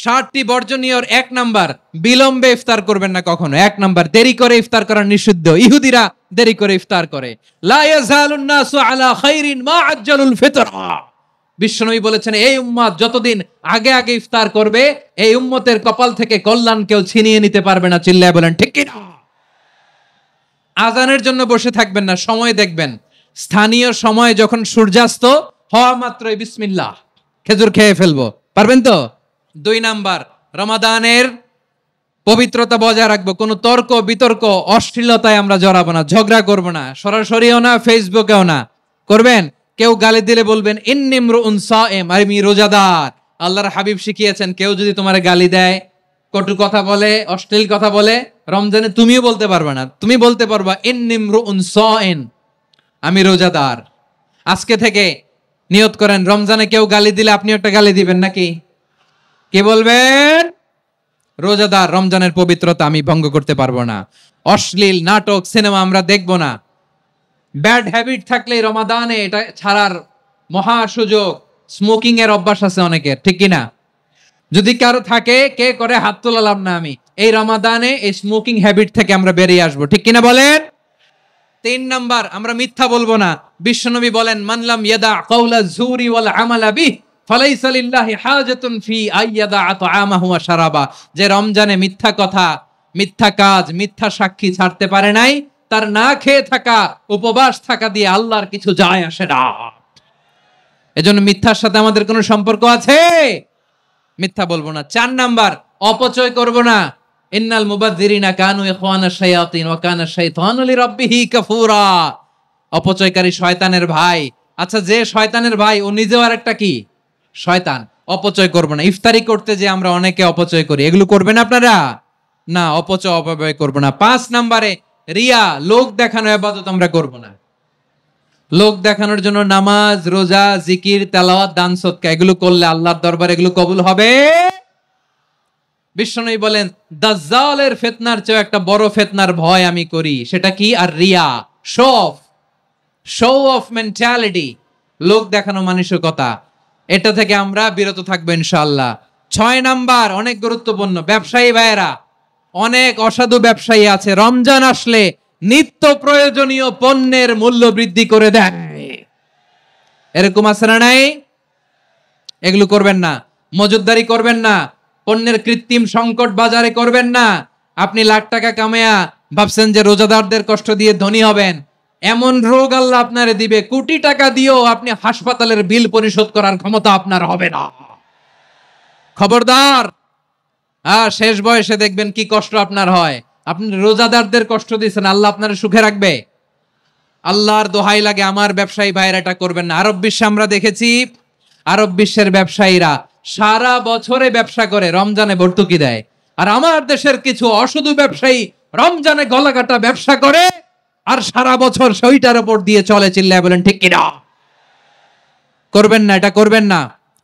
60টি বর্জনীয়র 1 number, বিলম্বে ইফতার করবেন না কখনো। 1 নাম্বার, দেরি করে ইফতার করা নিষিদ্ধ। ইহুদিরা দেরি করে ইফতার করে। লা ইয়াজালুন নাসু আলা খাইরিন মা আজ্জালুল ফিতরা। বিশ্বনবী বলেছেন, এই উম্মত যতদিন আগে আগে ইফতার করবে, এই উম্মতের কপাল থেকে কল্যাণ কেউ ছিনিয়ে নিতে পারবে না। চিল্লায় বলেন ঠিক কি না? আজানের জন্য বসে থাকবেন না, সময় দেখবেন। স্থানীয় সময় যখন সূর্যাস্ত হওয়া মাত্রই বিসমিল্লাহ, খেজুর খেয়ে ফেলবো। পারবেন তো? 2 নাম্বার, রমাদানের পবিত্রতা বজায় রাখবো। কোনো তর্ক বিতর্ক অশ্লীলতায় আমরা জড়াবো না, ঝগড়া করবো না, সরাসরিও না, ফেসবুকেও না। করবেন? কেউ গালি দিলে বলবেন ইন্নিমরুউন সায়েম, আমি রোজাদার। আল্লাহর হাবিব শিখিয়েছেন, কেউ যদি তোমার গালি দেয়, কটু কথা বলে, অশ্লীল কথা বলে, রমজানে তুমিও বলতে পারবে না। তুমি বলতে পারবা ইন্নিমরুউন সায়েম, আমি রোজাদার। আজকে থেকে নিয়ত করেন, রমজানে কেউ গালি দিলে আপনি একটা গালি দিবেন নাকি? কি বলবেন? রোজাদার, রমজানের পবিত্রতা আমি ভঙ্গ করতে পারবো না। অশ্লীল নাটক সিনেমা আমরা দেখবো না। ব্যাড হ্যাবিট থাকলে রমাদানে এটা ছাড়ার মহা সুযোগ। স্মোকিং এর অভ্যাস আছে অনেকের, ঠিক কিনা? যদি কারো থাকে, কে করে হাত তোলালাম না আমি। এই রমাদানে এই স্মোকিং হ্যাবিট থেকে আমরা বেরিয়ে আসবো, ঠিক কিনা বলেন? 3 নাম্বার, আমরা মিথ্যা বলবো না। বিশ্বনবী বলেন, মানলাম ইয়াদা কাওলা যুরি ওয়াল আমালা বিহি ফালাইসা লিল্লাহি হাজাতুন ফি আইয়াদা তাআমাহু ওয়া শারাবা। যে রমজানে মিথ্যা কথা, মিথ্যা কাজ, মিথ্যা সাক্ষী ছাড়তে পারে নাই, তার না খেয়ে থাকা, উপবাস থাকা দিয়ে আল্লাহর কিছু যায় আসে না। এজন্য মিথ্যার সাথে আমাদের কোনো সম্পর্ক আছে? মিথ্যা বলবো না। 4 নাম্বার, অপচয় করব না। ইন্নাল মুবাযযিরিনা কানু ইখওয়ানাশ শায়াতিন ওয়া কানা শাইতানু লিরাব্বিহি কাফুরা। অপচয়কারী শয়তানের ভাই। আচ্ছা, যে শয়তানের ভাই ও নিজেও আরেকটা কি? শয়তান। অপচয় করব না। ইফতারি করতে যে আমরা অনেকে অপচয় করি, এগুলো করবেন আপনারা? না, অপব্যয় করব না। 5 নাম্বারে, রিয়া, লোক দেখানো ইবাদত আমরা করব না। লোক দেখানোর জন্য নামাজ, রোজা, জিকির, তেলাওয়াত, দান সদকা এগুলো করলে আল্লাহর দরবারে এগুলো কবুল হবে। বিশ্বনবী বলেন, দাজ্জালের ফিতনার চেয়ে একটা বড় ফিতনার ভয় আমি করি, সেটা কি? আর রিয়া, শো অফ মেন্টালিটি, লোক দেখানো মানসিকতা। এটা থেকে আমরা বিরত থাকবো ইনশাআল্লাহ। 6 নাম্বার, অনেক গুরুত্বপূর্ণ। ব্যবসায়ী ভাইয়েরা, অনেক অসাধু ব্যবসায়ী আছে, রমজান আসলে নিত্য প্রয়োজনীয় পণ্যের মূল্য বৃদ্ধি করে দেয়। এরকম আছে না নাই? এগুলো করবেন না। মজুদদারি করবেন না। পণ্যের কৃত্রিম সংকট বাজারে করবেন না। আপনি লাখ টাকা কামায়া ভাবছেন যে রোজাদারদের কষ্ট দিয়ে ধনী হবেন। এমন রোগ আল্লাহ আপনারে দিবে, কোটি টাকা দিয়েও আপনি হাসপাতালের বিল পরিশোধ করার ক্ষমতা আপনার হবে না। খবরদার। শেষ বয়সে দেখবেন কি কষ্ট আপনার হয়। আপনি রোজাদারদের কষ্ট দিয়েছেন, আল্লাহ আপনার সুখে রাখবে? আল্লাহর দোহাই লাগে, আমার ব্যবসায়ী ভাইয়েরা এটা করবেন না। আরব বিশ্বে আমরা দেখেছি, আরব বিশ্বের ব্যবসায়ীরা সারা বছরে ব্যবসা করে, রমজানে ভর্তুকি দেয়। আর আমার দেশের কিছু অসাধু ব্যবসায়ী রমজানে গলাকাটা ব্যবসা করে আর সারা বছর সেইটার উপর দিয়ে চলে। চিল্লায় বলেন ঠিক কিনা? করবেন না, এটা করবেন না।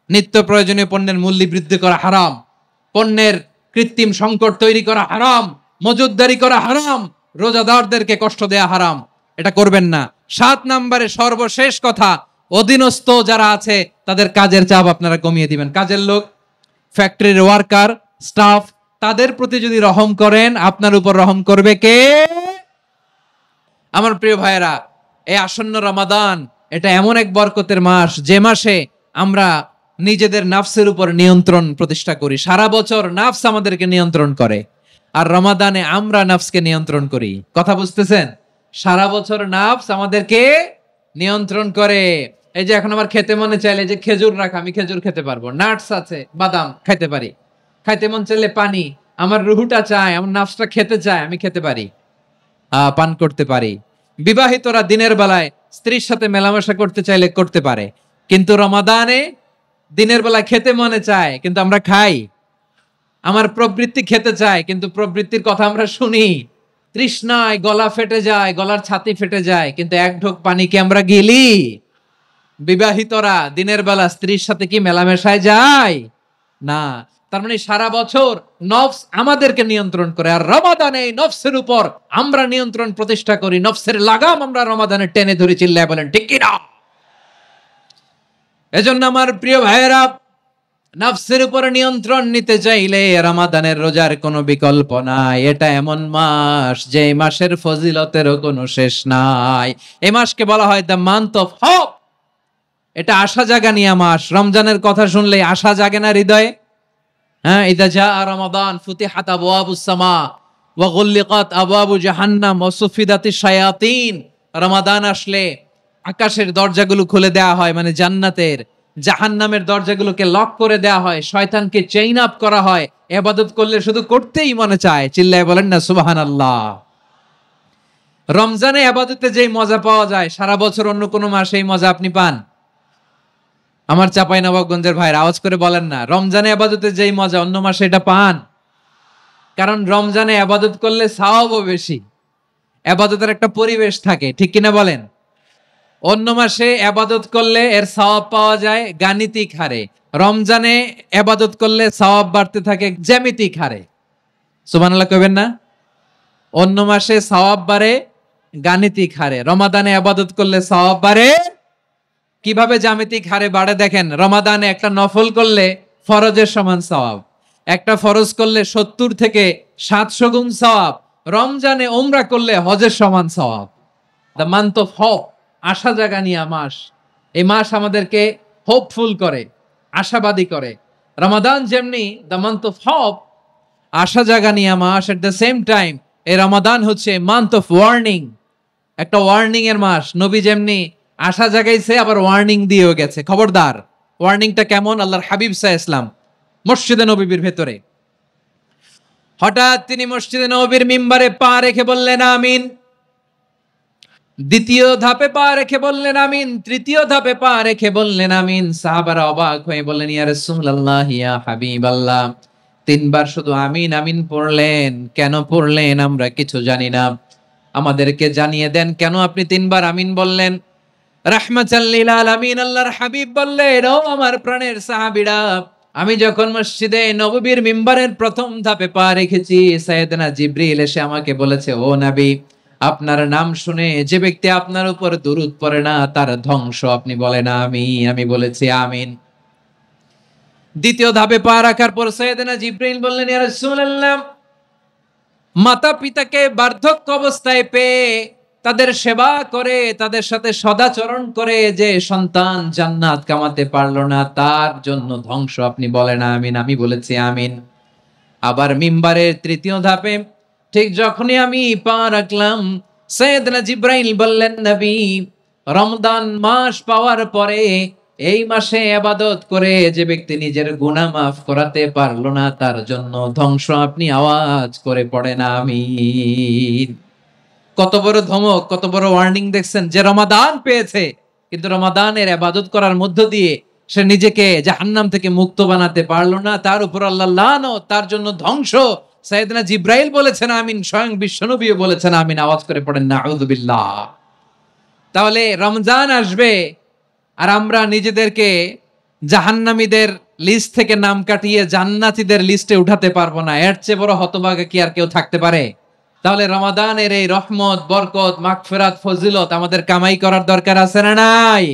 নিত্য প্রয়োজনীয় পণ্যের মূল্য বৃদ্ধি করা হারাম, পণ্যের কৃত্রিম সংকট তৈরি করা হারাম, মজুদদারি করা হারাম, রোজাদারদেরকে কষ্ট দেয়া হারাম। এটা করবেন না। 7 নাম্বারে সর্বশেষ কথা, অধীনস্থ যারা আছে তাদের কাজের চাপ আপনারা কমিয়ে দিবেন। কাজের লোক, ফ্যাক্টরির ওয়ার্কার, স্টাফ, তাদের প্রতি যদি রহম করেন, আপনার উপর রহম করবে কে? আমার প্রিয় ভাইয়েরা, এই আসন্ন রমাদান এটা এমন এক বরকতের মাস, যে মাসে আমরা নিজেদের নাফসের উপর নিয়ন্ত্রণ প্রতিষ্ঠা করি। সারা বছর নাফস আমাদেরকে নিয়ন্ত্রণ করে, আর রমাদানে আমরা নাফসকে নিয়ন্ত্রণ করি। কথা বুঝতেছেন? সারা বছর নাফস আমাদেরকে নিয়ন্ত্রণ করে। এই যে এখন আমার খেতে মনে চাইলে যে খেজুর রাখা, আমি খেজুর খেতে পারবো। নাটস আছে, বাদাম খাইতে পারি। খাইতে মন চাইলে পানি, আমার রুহুটা চায়, আমার নাফসটা খেতে চায়, আমি খেতে পারি, পান করতে পারি। বিবাহিতরা দিনের বেলায় স্ত্রীর সাথে মেলামেশা করতে চাইলে করতে পারে, কিন্তু রমাদানে দিনের বেলায় খেতে মনে চায় কিন্তু আমরা খাই। আমার প্রবৃত্তি খেতে চায় কিন্তু প্রবৃত্তির কথা আমরা শুনি। তৃষ্ণায় গলা ফেটে যায়, গলার ছাতি ফেটে যায়, কিন্তু এক ঢোক পানি কি আমরা গিলি? বিবাহিতরা দিনের বেলা স্ত্রীর সাথে কি মেলামেশায় যায়? না। তার মানে সারা বছর নফস আমাদেরকে নিয়ন্ত্রণ করে, আর রমাদানে নফসের উপর আমরা নিয়ন্ত্রণ প্রতিষ্ঠা করি। নফসের লাগাম আমরা রমাদানে টেনে ধরে। চিল্লায় বলেন ঠিক কিনা? এজন্য আমার প্রিয় ভাইয়েরা, নফসের উপর নিয়ন্ত্রণ নিতে চাইলে রমাদানের রোজার কোনো বিকল্প নাই। এটা এমন মাস যে মাসের ফজিলতেরও কোনো শেষ নাই। এই মাসকে বলা হয় দ্য মান্থ অফ হোপ। এটা আশা জাগানিয়া মাস। রমজানের কথা শুনলে আশা জাগে না হৃদয়ে? হ্যাঁ, ইদা জা রমাদান ফুতিহাত আবওয়াবুস সামা ওয়া গুল্লিকাত আবওয়াবু জাহান্নাম ওয়া সুফিদাতিশ শায়াতিন। রমাদান আসলে আকাশের দরজাগুলো খুলে দেয়া হয়, মানে জান্নাতের। জাহান্নামের দরজাগুলোকে লক করে দেয়া হয়, শয়তানকে চেইন আপ করা হয়। ইবাদত করলে শুধু করতেই মনে চায়। চিল্লায় বলেন না সুবহানাল্লাহ। রমজানে ইবাদতে যেই মজা পাওয়া যায় সারা বছর অন্য কোনো মাসে এই মজা আপনি পান? আমার চাঁপাইনবাবগঞ্জের ভাইরা আওয়াজ করে বলেন না, রমজানে ইবাদতে যেই মজা অন্য মাসে এটা পান? কারণ রমজানে ইবাদত করলে সওয়াবও বেশি, ইবাদতের একটা পরিবেশ থাকে, ঠিক কিনা বলেন? অন্য মাসে ইবাদত করলে এর সওয়াব পাওয়া যায় গাণিতিক হারে, রমজানে ইবাদত করলে সওয়াব বাড়তে থাকে জ্যামিতিক হারে। সুবহানাল্লাহ কইবেন না? অন্য মাসে সওয়াব বাড়ে গাণিতিক হারে, রমাদানে ইবাদত করলে সওয়াব বাড়ে কিভাবে জ্যামিতিক হারে বাড়ে দেখেন। রমাদানে একটা নফল করলে ফরজের সমান সওয়াব, একটা ফরজ করলে 70 থেকে 700 গুণ সওয়াব, রমজানে উমরা করলে হজের সমান সওয়াব। দ্য মান্থ অফ হোপ, আশা জাগানিয়া মাস। এই মাস আমাদেরকে হোপফুল করে, আশাবাদী করে। রমাদান যেমনি দ্য মান্থ অফ হোপ, আশা জাগানিয়া মাস, এট দ্য সেম টাইম এই রমাদান হচ্ছে মান্থ অফ ওয়ার্নিং, একটা ওয়ার্নিং এর মাস। নবী যেমনি আশা জাগাইছে আবার ওয়ার্নিং দিয়েও গেছে, খবরদার। ওয়ার্নিংটা কেমন? আল্লাহর হাবিব সাল্লাল্লাহু আলাইহি ওয়াসাল্লাম মসজিদে নববীর ভেতরে হঠাৎ তিনি মসজিদে নববীর মিম্বারে পা রেখে বললেন আমিন। দ্বিতীয় ধাপে পা রেখে বললেন আমিন, তৃতীয় ধাপে পা রেখে বললেন আমিন। সাহাবারা অবাক হয়ে বললেন ইয়া রাসূলুল্লাহ, ইয়া হাবিবাল্লাহ, 3 বার শুধু আমিন আমিন পড়লেন, কেন পড়লেন আমরা কিছু জানি না, আমাদেরকে জানিয়ে দেন কেন আপনি 3 বার আমিন বললেন। রাহমাতাল লিল আলামিন আল্লাহর হাবিব বললেন, ও আমার প্রাণের সাহাবীরা, আমি যখন মসজিদে নববীর মিম্বারের প্রথম ধাপে পা রেখেছি, সাইয়েদনা জিবরিল এসে আমাকে বলেছে, ও নবী, আপনার নাম শুনে যে ব্যক্তি আপনার উপর দুরূদ পড়ে না তার ধ্বংস। আপনি বলেন আমিন। আমি বলেছি আমিন। দ্বিতীয় ধাপে পা রাখার পর সাইয়েদনা জিবরিল বললেন, ইয়া রাসূলুল্লাহ, মাতা পিতাকে বার্ধক্য অবস্থায় পেয়ে তাদের সেবা করে, তাদের সাথে সদাচরণ করে যে সন্তান জান্নাত কামাতে পারলো না তার জন্য ধ্বংস। আপনি বলেন আমিন। আমি বলেছি আমিন। আবার মিম্বারের তৃতীয় ধাপে ঠিক যখনই আমি পা রাখলাম, সাইয়েদনা জিবরাইল বললেন, নবী, রমজান মাস পাওয়ার পরে এই মাসে ইবাদত করে যে ব্যক্তি নিজের গুনাহ মাফ করাতে পারলো না তার জন্য ধ্বংস। আপনি আওয়াজ করে পড়েন আমিন। কত বড় ধমক, কত বড় ওয়ার্নিং দেখছেন। যে রমাদান পেয়েছে কিন্তু রমাদানের ইবাদত করার মধ্য দিয়ে সে নিজেকে জাহান্নাম থেকে মুক্ত বানাতে পারলো না, তার উপর আল্লাহ লানত, তার জন্য ধ্বংস। সাইয়েদনা জিবরাইল বলেছেন আমিন, স্বয়ং বিশ্বনবীও বলেছেন আমিন। আওয়াজ করে পড়েন নাউযুবিল্লাহ। তাহলে রমজান আসবে আর আমরা নিজেদেরকে জাহান্নামীদের লিস্ট থেকে নাম কাটিয়ে জান্নাতীদের লিস্টে উঠাতে পারবো না। এর চেয়ে বড় হতভাগা কি আর কেউ থাকতে পারে? তাহলে রমাদানের এই রহমত, বরকত, মাগফিরাত, ফজিলত আমাদের কামাই করার দরকার আছে না নাই?